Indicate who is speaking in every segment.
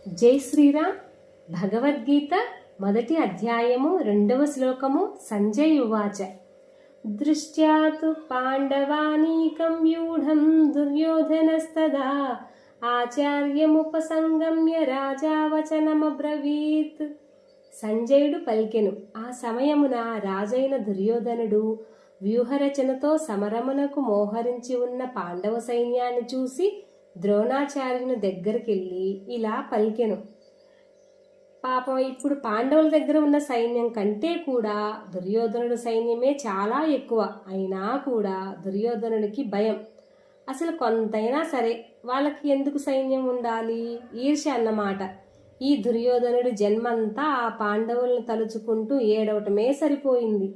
Speaker 1: జై శ్రీరామ్. భగవద్గీత మొదటి అధ్యాయము 2వ శ్లోకము. సంజయ్ ఉవాచ దృష్ట్యా తు పాండవానీకం వ్యూఢం దుర్యోధనస్తదా ఆచార్యముపసంగమ్య రాజా వచనమబ్రవీత్. సంజయుడు పలికెను. ఆ సమయమున రాజైన దుర్యోధనుడు వ్యూహరచనతో సమరమునకు మోహరించి ఉన్న పాండవ సైన్యాన్ని చూసి ద్రోణాచార్యుని దగ్గరికెళ్ళి ఇలా పలికెను. పాపం ఇప్పుడు పాండవుల దగ్గర ఉన్న సైన్యం కంటే కూడా దుర్యోధనుడి సైన్యమే చాలా ఎక్కువ. అయినా కూడా దుర్యోధనుడికి భయం. అసలు కొంతైనా సరే వాళ్ళకి ఎందుకు సైన్యం ఉండాలి? ఈర్ష్య అన్నమాట. ఈ దుర్యోధనుడి జన్మంతా ఆ పాండవులను తలుచుకుంటూ ఏడవటమే సరిపోయింది.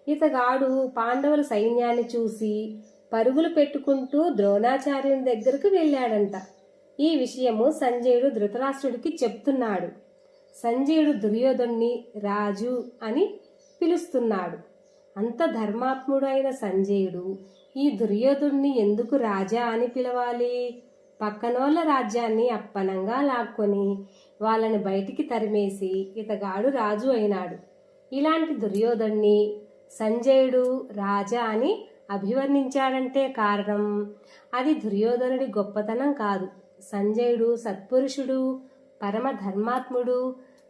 Speaker 1: ఇతగాడు పాండవుల సైన్యాన్ని చూసి పరుగులు పెట్టుకుంటూ ద్రోణాచార్యుని దగ్గరకు వెళ్ళాడంట. ఈ విషయము సంజయుడు ధృతరాష్ట్రుడికి చెప్తున్నాడు. సంజయుడు దుర్యోధనుని రాజు అని పిలుస్తున్నాడు. అంత ధర్మాత్ముడు అయిన సంజయుడు ఈ దుర్యోధనుని ఎందుకు రాజా అని పిలవాలి? పక్కనోళ్ళ రాజ్యాన్ని అప్పనంగా లాక్కొని వాళ్ళని బయటికి తరిమేసి ఇతగాడు రాజు అయినాడు. ఇలాంటి దుర్యోధనుని సంజయుడు రాజా అని అభివర్ణించాడంటే కారణం అది దుర్యోధనుడి గొప్పతనం కాదు. సంజయుడు సత్పురుషుడు, పరమ ధర్మాత్ముడు.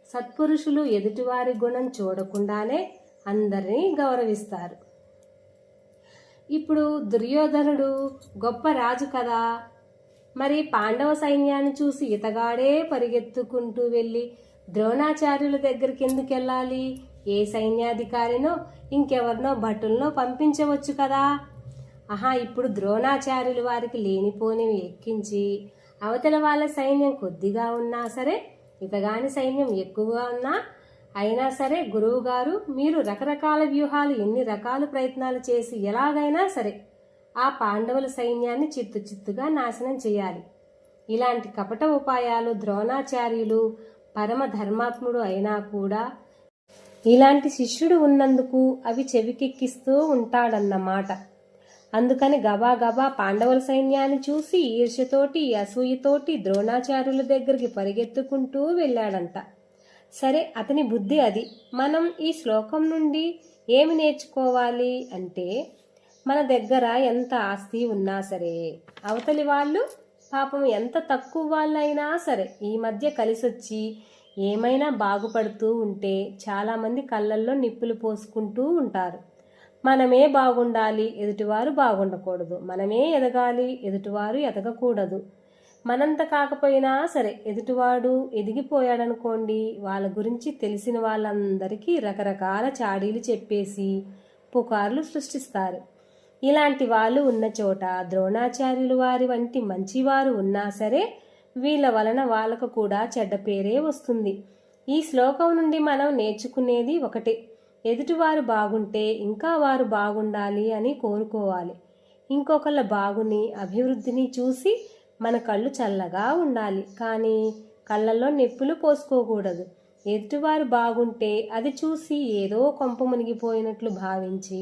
Speaker 1: సత్పురుషులు ఎదుటివారి గుణం చూడకుండానే అందరినీ గౌరవిస్తారు. ఇప్పుడు దుర్యోధనుడు గొప్ప రాజు కదా, మరి పాండవ సైన్యాన్ని చూసి ఇతగాడే పరిగెత్తుకుంటూ వెళ్ళి ద్రోణాచార్యుల దగ్గరికి ఎందుకు వెళ్ళాలి? ఏ సైన్యాధికారినో ఇంకెవరినో భటులనో పంపించవచ్చు కదా. ఇప్పుడు ద్రోణాచార్యులు వారికి లేనిపోనివి ఎక్కించి అవతల వాళ్ళ సైన్యం కొద్దిగా ఉన్నా సరే, ఇతగాని సైన్యం ఎక్కువగా ఉన్నా అయినా సరే, గురువు గారు మీరు రకరకాల వ్యూహాలు ఎన్ని రకాల ప్రయత్నాలు చేసి ఎలాగైనా సరే ఆ పాండవుల సైన్యాన్ని చిత్తుగా నాశనం చేయాలి. ఇలాంటి కపట ఉపాయాలు ద్రోణాచార్యులు పరమ ధర్మాత్ముడు అయినా కూడా ఇలాంటి శిష్యుడు ఉన్నందుకు అవి చెవికెక్కిస్తూ ఉంటాడన్నమాట. అందుకని గబా పాండవుల సైన్యాన్ని చూసి ఈర్ష్యతోటి అసూయతోటి ద్రోణాచార్యుల దగ్గరికి పరిగెత్తుకుంటూ వెళ్ళాడంట. సరే, అతని బుద్ధి అది. మనం ఈ శ్లోకం నుండి ఏమి నేర్చుకోవాలి అంటే, మన దగ్గర ఎంత ఆస్తి ఉన్నా సరే అవతలి వాళ్ళు పాపం ఎంత తక్కువ వాళ్ళైనా సరే ఈ మధ్య కలిసొచ్చి ఏమైనా బాగుపడుతూ ఉంటే చాలామంది కళ్ళల్లో నిప్పులు పోసుకుంటూ ఉంటారు. మనమే బాగుండాలి, ఎదుటివారు బాగుండకూడదు. మనమే ఎదగాలి, ఎదుటివారు ఎదగకూడదు. మనంత కాకపోయినా సరే ఎదుటివాడు ఎదిగిపోయాడనుకోండి, వాళ్ళ గురించి తెలిసిన వాళ్ళందరికీ రకరకాల చాడీలు చెప్పేసి పుకార్లు సృష్టిస్తారు. ఇలాంటి వాళ్ళు ఉన్న చోట ద్రోణాచార్యులు వారి వంటి మంచివారు ఉన్నా సరే వీళ్ళ వలన వాళ్ళకు కూడా చెడ్డ పేరే వస్తుంది. ఈ శ్లోకం నుండి మనం నేర్చుకునేది ఒకటే, ఎదుటివారు బాగుంటే ఇంకా వారు బాగుండాలి అని కోరుకోవాలి. ఇంకొకళ్ళ బాగుని అభివృద్ధిని చూసి మన కళ్ళు చల్లగా ఉండాలి, కానీ కళ్ళల్లో నిప్పులు పోసుకోకూడదు. ఎదుటివారు బాగుంటే అది చూసి ఏదో కొంప మునిగిపోయినట్లు భావించి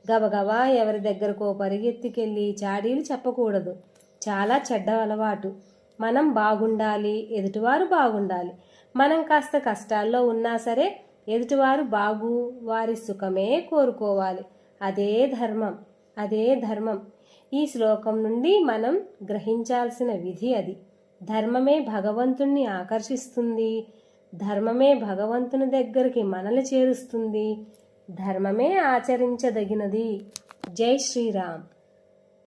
Speaker 1: గబగబా ఎవరి దగ్గరకో పరిగెత్తికెళ్ళి చాడీలు చెప్పకూడదు. చాలా చెడ్డ అలవాటు. మనం బాగుండాలి, ఎదుటివారు బాగుండాలి. మనం కాస్త కష్టాల్లో ఉన్నా సరే ఎదుటివారు బాగు, వారి సుఖమే కోరుకోవాలి. అదే ధర్మం. ఈ శ్లోకం నుండి మనం గ్రహించాల్సిన విధి అది. ధర్మమే భగవంతుణ్ణి ఆకర్షిస్తుంది. ధర్మమే భగవంతుని దగ్గరికి మనల్ని చేరుస్తుంది. ధర్మమే ఆచరించదగినది. జై శ్రీరామ్.